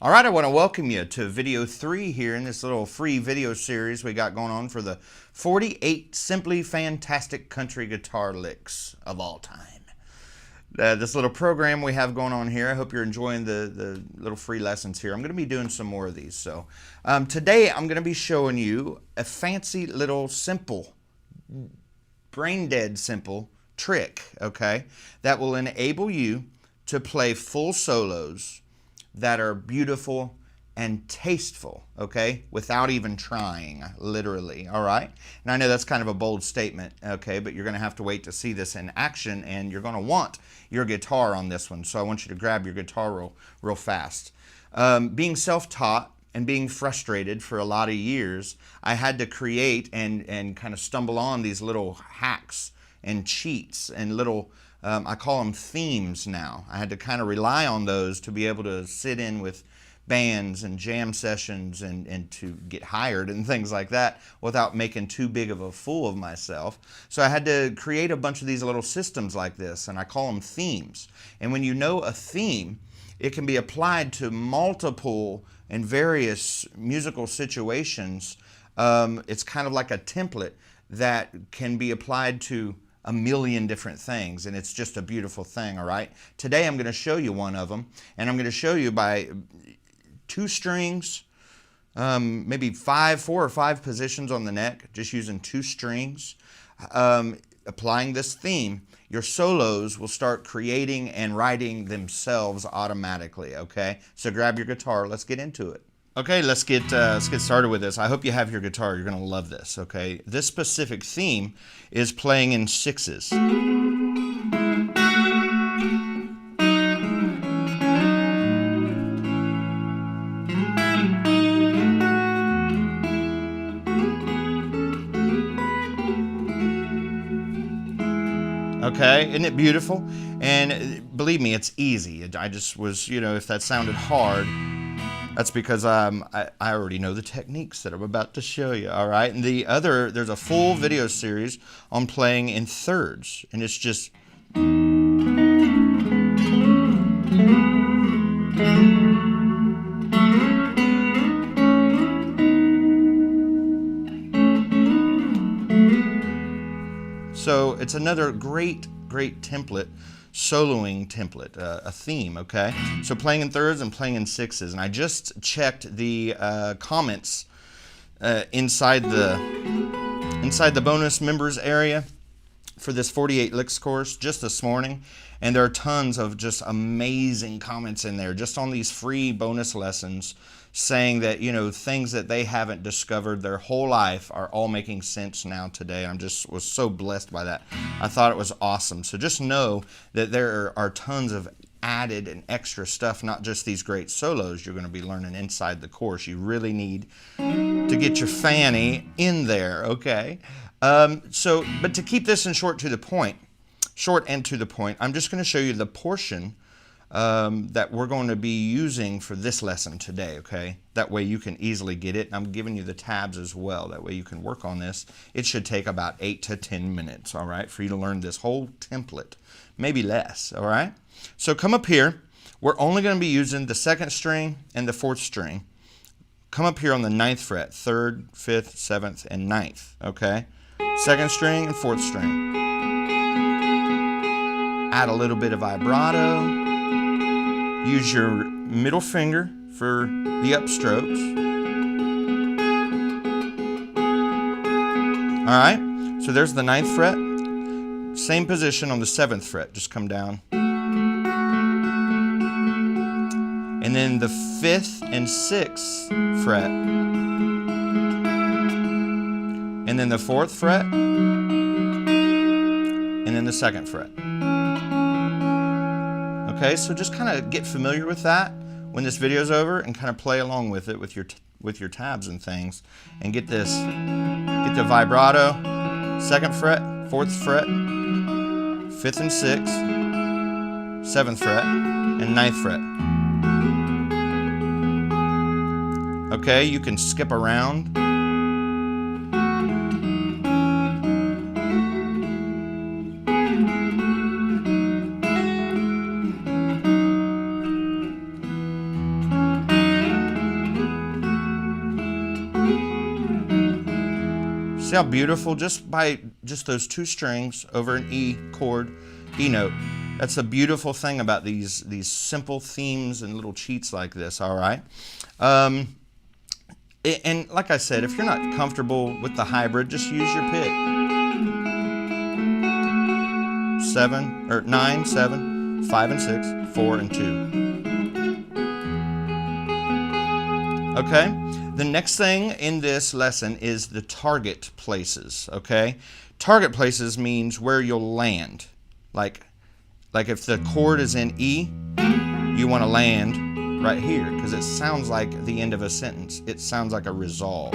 All right, I want to welcome you to video 3 here in this little free video series we got going on for the 48 simply fantastic country guitar licks of all time. This little program we have going on here, I hope you're enjoying the little free lessons here. I'm going to be doing some more of these. So today I'm going to be showing you a fancy little simple, brain dead simple trick, okay, that will enable you to play full solos that are beautiful and tasteful, okay, without even trying, literally, all right? And I know that's kind of a bold statement, okay, but you're going to have to wait to see this in action, and you're going to want your guitar on this one, so I want you to grab your guitar real fast. Being self-taught and being frustrated for a lot of years, I had to create and kind of stumble on these little hacks and cheats and little I call them themes now. I had to kind of rely on those to be able to sit in with bands and jam sessions and to get hired and things like that without making too big of a fool of myself. So I had to create a bunch of these little systems like this, and I call them themes. And when you know a theme, it can be applied to multiple and various musical situations. It's kind of like a template that can be applied to a million different things, and it's just a beautiful thing, all right? Today I'm going to show you one of them, and I'm going to show you by 2 strings, maybe 4 or 5 positions on the neck, just using 2 strings. Applying this theme, your solos will start creating and writing themselves automatically, okay? So grab your guitar, let's get into it. Okay, let's get started with this. I hope you have your guitar. You're going to love this, okay? This specific theme is playing in 6s. Okay, isn't it beautiful? And believe me, it's easy. I just was, if that sounded hard, that's because I already know the techniques that I'm about to show you, all right? And there's a full video series on playing in thirds, and it's just... So it's another great template, soloing template, a theme, okay? So playing in thirds and playing in 6s, and I just checked the comments inside the bonus members area for this 48 licks course just this morning, and there are tons of just amazing comments in there just on these free bonus lessons saying that, things that they haven't discovered their whole life are all making sense now today. I was so blessed by that. I thought it was awesome. So just know that there are tons of added and extra stuff, not just these great solos you're going to be learning inside the course. You really need to get your fanny in there, okay? But to keep this in short and to the point, I'm just going to show you the portion that we're going to be using for this lesson today, okay? That way you can easily get it. I'm giving you the tabs as well. That way you can work on this. It should take about 8 to 10 minutes, all right, for you to learn this whole template, maybe less, all right? So come up here. We're only going to be using the 2nd string and the 4th string. Come up here on the 9th fret, 3rd, 5th, 7th, and 9th, okay? 2nd string and 4th string. Add a little bit of vibrato. Use your middle finger for the upstrokes. All right, so there's the 9th fret. Same position on the 7th fret, just come down. And then the 5th and 6th fret. And then the 4th fret. And then the 2nd fret. Okay, so just kind of get familiar with that when this video's over and kind of play along with it with your tabs and things, and get the vibrato, 2nd fret, 4th fret, 5th and 6th, 7th fret, and 9th fret. Okay, you can skip around. See how beautiful, just by just those 2 strings over an E chord, E note. That's the beautiful thing about these simple themes and little cheats like this, all right? And like I said, if you're not comfortable with the hybrid, just use your pick. 7, or 9, 7, 5 and 6, 4 and 2. Okay? The next thing in this lesson is the target places, okay? Target places means where you'll land. Like if the chord is in E, you want to land right here, because it sounds like the end of a sentence. It sounds like a resolve.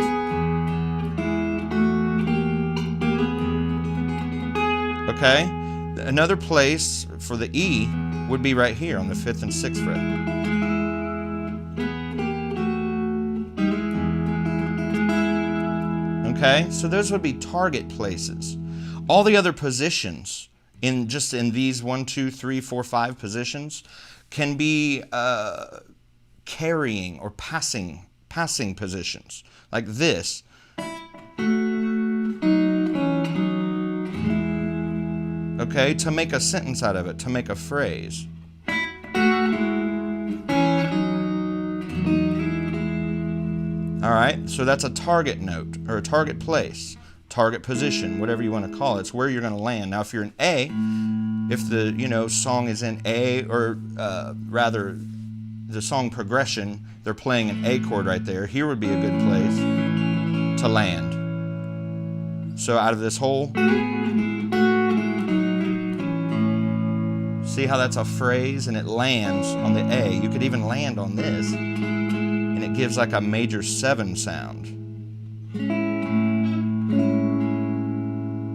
Okay? Another place for the E would be right here on the 5th and 6th fret. Okay? So those would be target places. All the other positions in these 1, 2, 3, 4, 5 positions can be carrying or passing positions, like this. Okay, to make a sentence out of it, to make a phrase. All right, so that's a target note, or a target place, target position, whatever you want to call it. It's where you're going to land. Now, if you're in A, if the song is in A, or rather the song progression, they're playing an A chord right there, here would be a good place to land. So out of this whole, see how that's a phrase and it lands on the A. You could even land on this and it gives like a major 7 sound.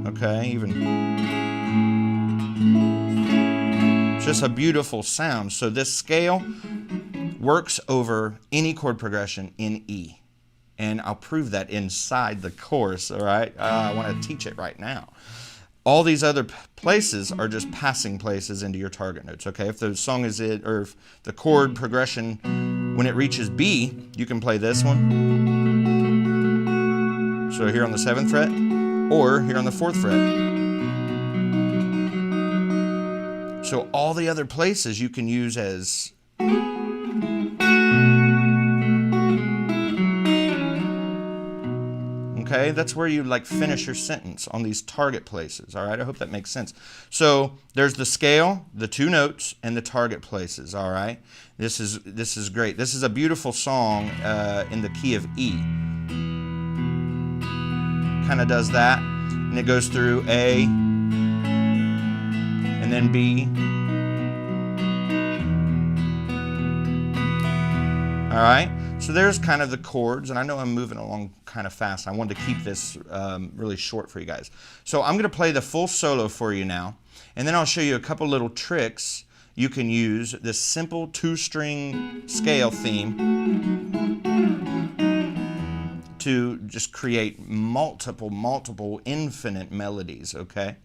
Okay, even. It's just a beautiful sound. So this scale works over any chord progression in E. And I'll prove that inside the course, all right? I want to teach it right now. All these other places are just passing places into your target notes, okay? If the song is it, or if the chord progression, when it reaches B, you can play this one. So here on the 7th fret, or here on the 4th fret. So all the other places you can use as okay, that's where you like finish your sentence, on these target places. All right, I hope that makes sense. So there's the scale, the 2 notes, and the target places. All right, this is great. This is a beautiful song in the key of E. Kind of does that, and it goes through A, and then B. All right. So there's kind of the chords, and I know I'm moving along kind of fast. I wanted to keep this really short for you guys. So I'm going to play the full solo for you now, and then I'll show you a couple little tricks you can use this simple 2-string scale theme to just create multiple, infinite melodies, okay?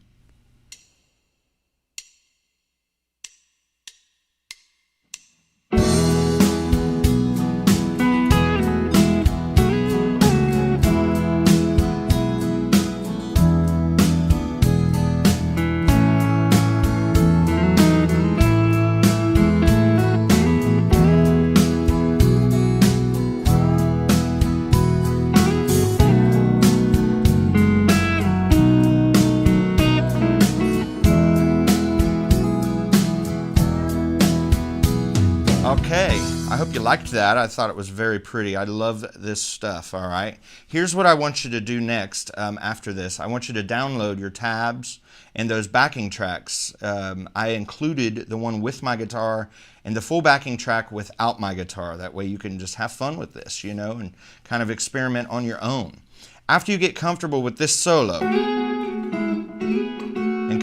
Okay, I hope you liked that. I thought it was very pretty. I love this stuff, all right? Here's what I want you to do next after this. I want you to download your tabs and those backing tracks. I included the one with my guitar and the full backing track without my guitar. That way you can just have fun with this, and kind of experiment on your own. After you get comfortable with this solo and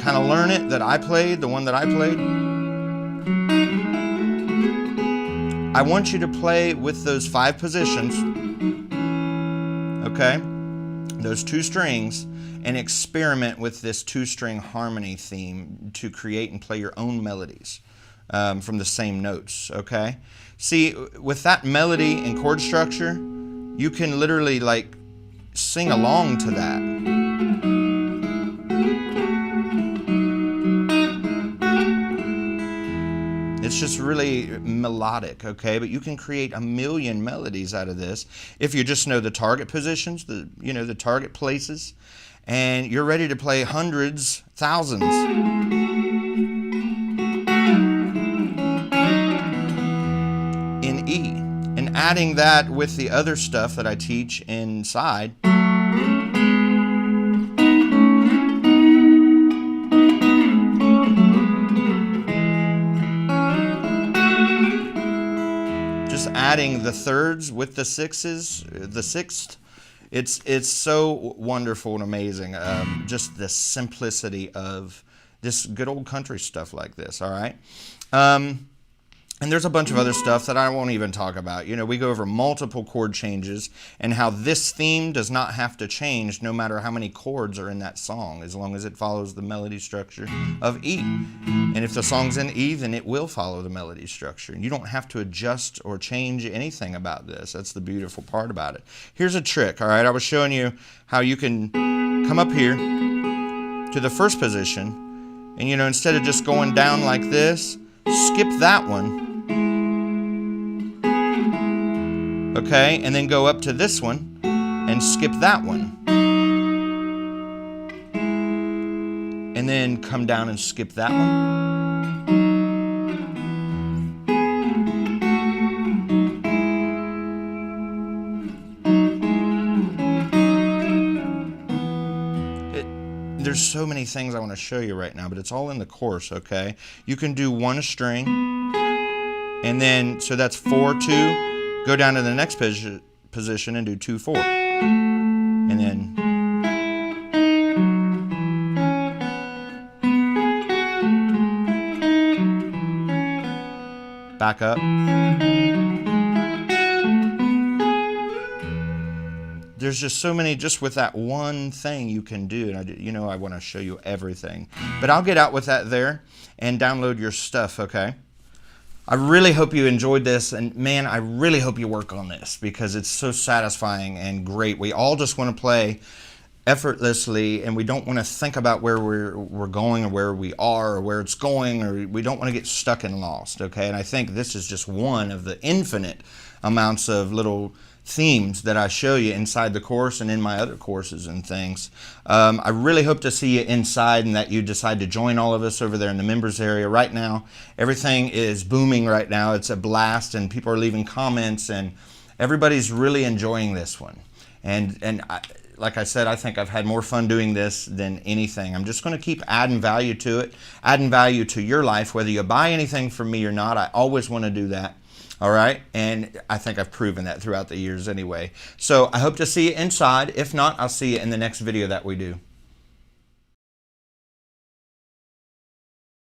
kind of learn it that I played, the one that I played, I want you to play with those 5 positions, okay, those 2 strings, and experiment with this 2-string harmony theme to create and play your own melodies from the same notes, okay? See, with that melody and chord structure, you can literally like sing along to that. it's just really melodic, okay? But you can create a million melodies out of this if you just know the target positions, the target places, and you're ready to play hundreds, thousands. In E. And adding that with the other stuff that I teach inside, just adding the thirds with the sixes, the sixth, it's so wonderful and amazing. Just the simplicity of this good old country stuff like this, all right? And there's a bunch of other stuff that I won't even talk about. You know, we go over multiple chord changes and how this theme does not have to change no matter how many chords are in that song, as long as it follows the melody structure of E. And if the song's in E, then it will follow the melody structure. And you don't have to adjust or change anything about this. That's the beautiful part about it. Here's a trick, all right? I was showing you how you can come up here to the first position, and, you know, instead of just going down like this, skip that one. Okay, and then go up to this one and skip that one. And then come down and skip that one. There's so many things I want to show you right now, but it's all in the course, okay? You can do one string, and then, so that's 4-2. Go down to the next position and do 2-4. And then back up. There's just so many, just with that one thing you can do. And I want to show you everything. But I'll get out with that there and download your stuff, okay? I really hope you enjoyed this, and man, I really hope you work on this because it's so satisfying and great. We all just want to play effortlessly, and we don't want to think about where we're going or where we are or where it's going, or we don't want to get stuck and lost, okay? And I think this is just one of the infinite amounts of little themes that I show you inside the course and in my other courses and things. I really hope to see you inside and that you decide to join all of us over there in the members area. Right now, everything is booming right now. It's a blast, and people are leaving comments, and everybody's really enjoying this one. And like I said, I think I've had more fun doing this than anything. I'm just going to keep adding value to it, adding value to your life, whether you buy anything from me or not. I always want to do that. All right, and I think I've proven that throughout the years anyway. So I hope to see you inside. If not, I'll see you in the next video that we do.